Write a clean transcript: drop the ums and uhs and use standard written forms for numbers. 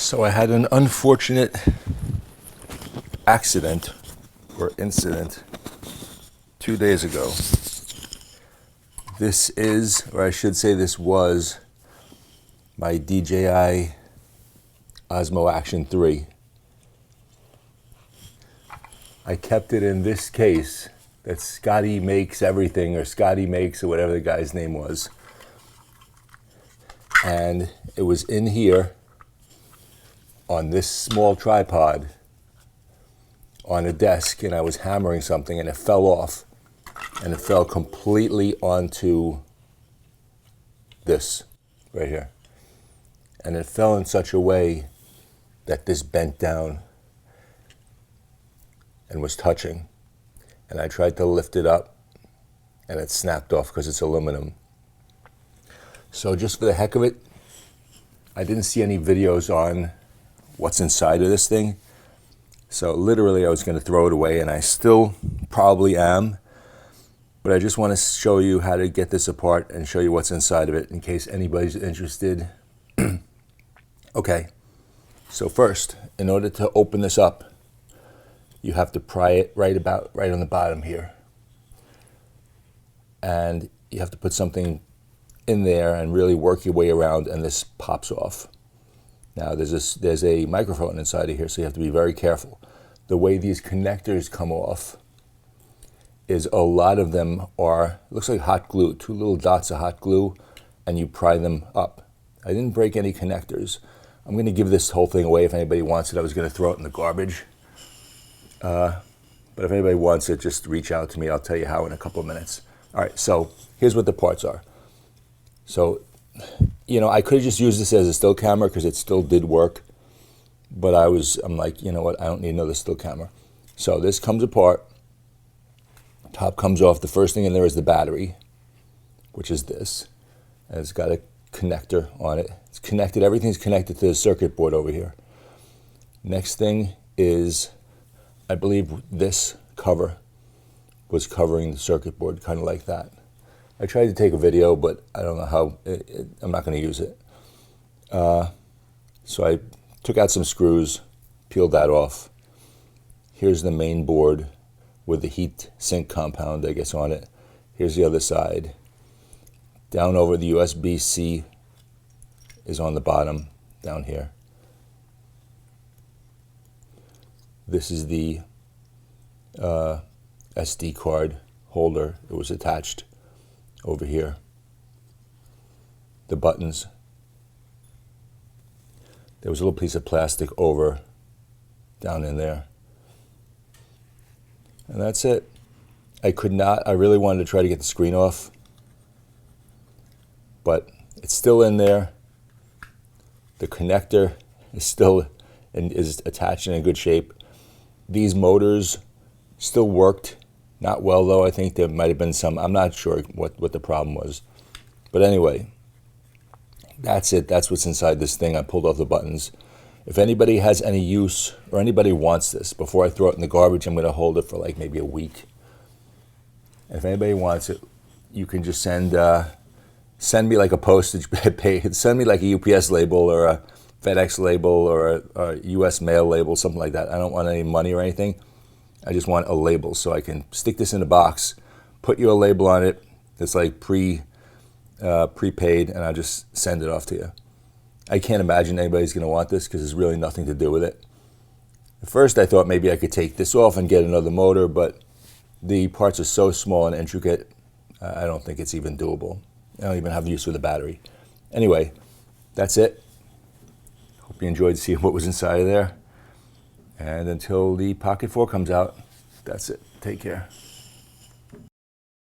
So I had an unfortunate accident or incident 2 days ago. This is, or I should say this was, my DJI Osmo Action 3. I kept it in this case that Scotty Makes Everything, or Scotty Makes, or whatever the guy's name was. And it was in here on this small tripod on a desk, and I was hammering something and it fell off, and it fell completely onto this right here. And it fell in such a way that this bent down and was touching. And I tried to lift it up and it snapped off because it's aluminum. So just for the heck of it, I didn't see any videos on what's inside of this thing. So literally I was going to throw it away, and I still probably am. But I just want to show you how to get this apart and show you what's inside of it in case anybody's interested. Okay, so first, in order to open this up, you have to pry it right on the bottom here. And you have to put something in there and really work your way around, and this pops off. Now there's a microphone inside of here, so you have to be very careful. The way these connectors come off is a lot of them are, looks like hot glue, 2 little dots of hot glue, and you pry them up. I didn't break any connectors. I'm going to give this whole thing away if anybody wants it. I was going to throw it in the garbage. But if anybody wants it, just reach out to me. I'll tell you how in a couple of minutes. All right, so here's what the parts are. So, you know, I could have just used this as a still camera because it still did work. But I'm like, you know what, I don't need another still camera. So this comes apart. Top comes off. The first thing in there is the battery, which is this. And it's got a connector on it. It's connected, everything's connected to the circuit board over here. Next thing is, I believe this cover was covering the circuit board, kind of like that. I tried to take a video, but I don't know how, I'm not going to use it. So I took out some screws, peeled that off. Here's the main board with the heat sink compound, I guess, on it. Here's the other side. Down over, the USB-C is on the bottom, down here. This is the SD card holder. It was attached over here. The buttons. There was a little piece of plastic over down in there. And that's it. I really wanted to try to get the screen off, but it's still in there. The connector is still is attached and in good shape. These motors still worked. Not well though. I think there might have been some, I'm not sure what the problem was. But anyway, that's it. That's what's inside this thing. I pulled off the buttons. If anybody has any use, or anybody wants this, before I throw it in the garbage, I'm going to hold it for like maybe a week. And if anybody wants it, you can just send me like a postage pay. Send me like a UPS label or a FedEx label or a US mail label, something like that. I don't want any money or anything. I just want a label so I can stick this in a box, put you a label on it that's like prepaid, and I'll just send it off to you. I can't imagine anybody's going to want this because there's really nothing to do with it. At first I thought maybe I could take this off and get another motor, but the parts are so small and intricate, I don't think it's even doable. I don't even have use for the battery. Anyway, that's it. Hope you enjoyed seeing what was inside of there. And until the Pocket 4 comes out, that's it. Take care.